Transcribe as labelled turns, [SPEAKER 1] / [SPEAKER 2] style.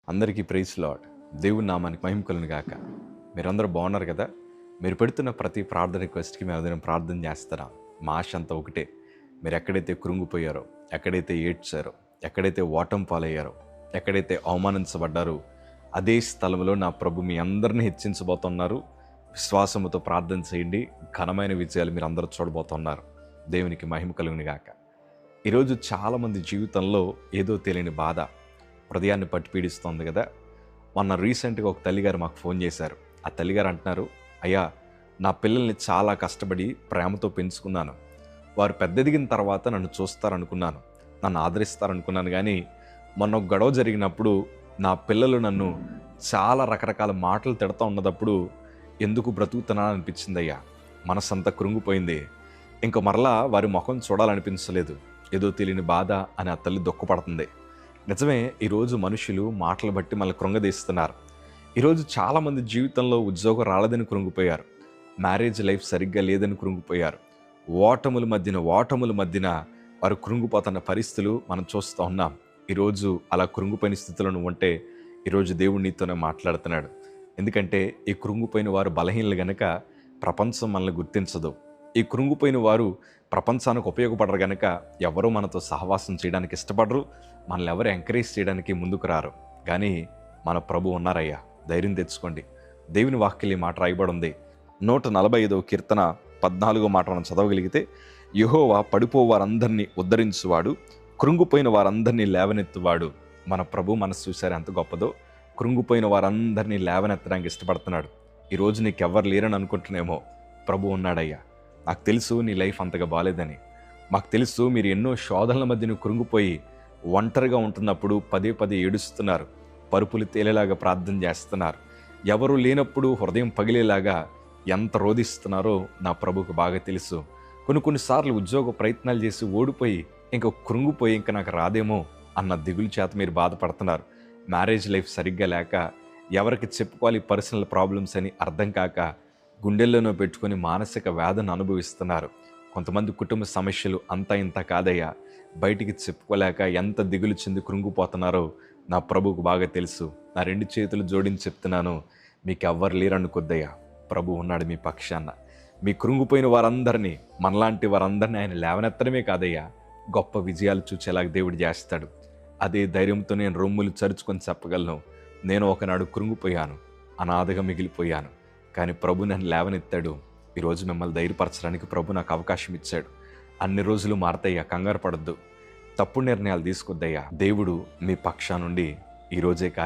[SPEAKER 1] అందరికీ praise lord. దేవుని నామానికి మహిమ కలుగును గాక. మీరందరూ బాగున్నారు కదా? మీరు పెడుతున్న ప్రతి ప్రార్థన రిక్వెస్ట్కి మేము అందరం ప్రార్థన చేస్తున్నాం. మా ఆశ అంతా ఒకటే, మీరు ఎక్కడైతే కృంగిపోయారో, ఎక్కడైతే ఏడ్చారో, ఎక్కడైతే ఓటం పాలయ్యారో, ఎక్కడైతే అవమానించబడ్డారో అదే స్థలంలో నా ప్రభు మీ అందరినీ హెచ్చించబోతున్నారు. విశ్వాసముతో ప్రార్థన చేయండి. ఘనమైన విజయాలు మీరు అందరూ చూడబోతున్నారు. దేవునికి మహిమ కలుగును గాక. ఈరోజు చాలామంది జీవితంలో ఏదో తెలియని బాధ హృదయాన్ని పట్టి పీడిస్తోంది కదా. మొన్న రీసెంట్గా ఒక తల్లిగారు మాకు ఫోన్ చేశారు. ఆ తల్లిగారు అంటున్నారు, అయ్యా, నా పిల్లల్ని చాలా కష్టపడి ప్రేమతో పెంచుకున్నాను. వారు పెద్ద ఎదిగిన తర్వాత నన్ను చూస్తారనుకున్నాను, నన్ను ఆదరిస్తారనుకున్నాను. కానీ మొన్న ఒక గొడవ జరిగినప్పుడు నా పిల్లలు నన్ను చాలా రకరకాల మాటలు తిడతా ఉన్నదప్పుడు ఎందుకు బ్రతుకుతున్నా అనిపించింది అయ్యా. మనసంతా కృంగిపోయింది. ఇంక మరలా వారి ముఖం చూడాలనిపించలేదు. ఏదో తెలియని బాధ అని ఆ తల్లి దుఃఖపడుతుంది. నిజమే, ఈరోజు మనుషులు మాటలు బట్టి మళ్ళీ కృంగదీస్తున్నారు. ఈరోజు చాలామంది జీవితంలో ఉద్యోగం రాలేదని కృంగిపోయారు, మ్యారేజ్ లైఫ్ సరిగ్గా లేదని కృంగిపోయారు. ఓటముల మధ్యన వారు కృంగిపోతున్న పరిస్థితులు మనం చూస్తూ ఉన్నాం. ఈరోజు అలా కృంగిపోయిన స్థితిలో నువ్వు ఉంటే ఈరోజు దేవుడు నీతోనే మాట్లాడుతున్నాడు. ఎందుకంటే ఈ కృంగిపోయిన వారు బలహీనలు గనక ప్రపంచం మనల్ని గుర్తించదు. ఈ కృంగిపోయిన వారు ప్రపంచానికి ఉపయోగపడరు గనక ఎవరూ మనతో సహవాసం చేయడానికి ఇష్టపడరు, మనల్ని ఎవరు ఎంకరేజ్ చేయడానికి ముందుకు రారు. కానీ మన ప్రభు ఉన్నారయ్యా, ధైర్యం తెచ్చుకోండి. దేవుని వాక్యం ఈ మాట రాయబడి ఉంది. 145వ కీర్తన 14వ మాట మనం చదవగలిగితే, యెహోవా పడిపోవారందరినీ ఉద్ధరించువాడు, కృంగిపోయిన వారందరినీ లేవనెత్తువాడు. మన ప్రభు మనసు చూశారు ఎంత గొప్పదో. కృంగిపోయిన వారందరినీ లేవనెత్తడానికి ఇష్టపడుతున్నాడు. ఈరోజు నీకెవ్వరు లేరని అనుకుంటున్నామో, ప్రభు ఉన్నాడయ్యా. నాకు తెలుసు నీ లైఫ్ అంతగా బాలేదని. మాకు తెలుసు మీరు ఎన్నో శోధనల మధ్య నువ్వు కృంగిపోయి ఒంటరిగా ఉంటున్నప్పుడు పదే పదే ఏడుస్తున్నారు, పరుపులు తేలేలాగా ప్రార్థన చేస్తున్నారు. ఎవరు లేనప్పుడు హృదయం పగిలేలాగా ఎంత రోధిస్తున్నారో నా ప్రభుకు బాగా తెలుసు. కొన్నిసార్లు ఉద్యోగ ప్రయత్నాలు చేసి ఓడిపోయి ఇంకా కృంగిపోయి ఇంకా నాకు రాదేమో అన్న దిగులు చేత మీరు బాధపడుతున్నారు. మ్యారేజ్ లైఫ్ సరిగ్గా లేక, ఎవరికి చెప్పుకోవాలి పర్సనల్ ప్రాబ్లమ్స్ అని అర్థం కాక గుండెల్లోనో పెట్టుకొని మానసిక వేదన అనుభవిస్తున్నారు. కొంతమంది కుటుంబ సమస్యలు అంతా ఇంత కాదయ్యా, బయటికి చెప్పుకోలేక ఎంత దిగులు చెంది కృంగిపోతున్నారో నా ప్రభువుకు బాగా తెలుసు. నా 2 చేతులు జోడించి చెప్తున్నాను, మీకు ఎవ్వరు లేరనుకొద్దయ్యా. ప్రభు ఉన్నాడు మీ పక్షాన. మీ కృంగిపోయిన వారందరినీ, మనలాంటి వారందరినీ ఆయన లేవనెత్తడమే కాదయ్యా, గొప్ప విజయాలు చూచేలాగా దేవుడు చేస్తాడు. అదే ధైర్యంతో నేను రొమ్ములు చరుచుకొని చెప్పగలను, నేను ఒకనాడు కృంగిపోయాను, అనాథగా మిగిలిపోయాను, కానీ ప్రభు నన్ను లేవనెత్తాడు. ఈరోజు మిమ్మల్ని ధైర్యపరచడానికి ప్రభు నాకు అవకాశం ఇచ్చాడు. అన్ని రోజులు మారతాయ్యా, కంగారు పడద్దు, తప్పుడు నిర్ణయాలు తీసుకొద్దయ్యా. దేవుడు మీ పక్షా నుండి ఈరోజే కార్యం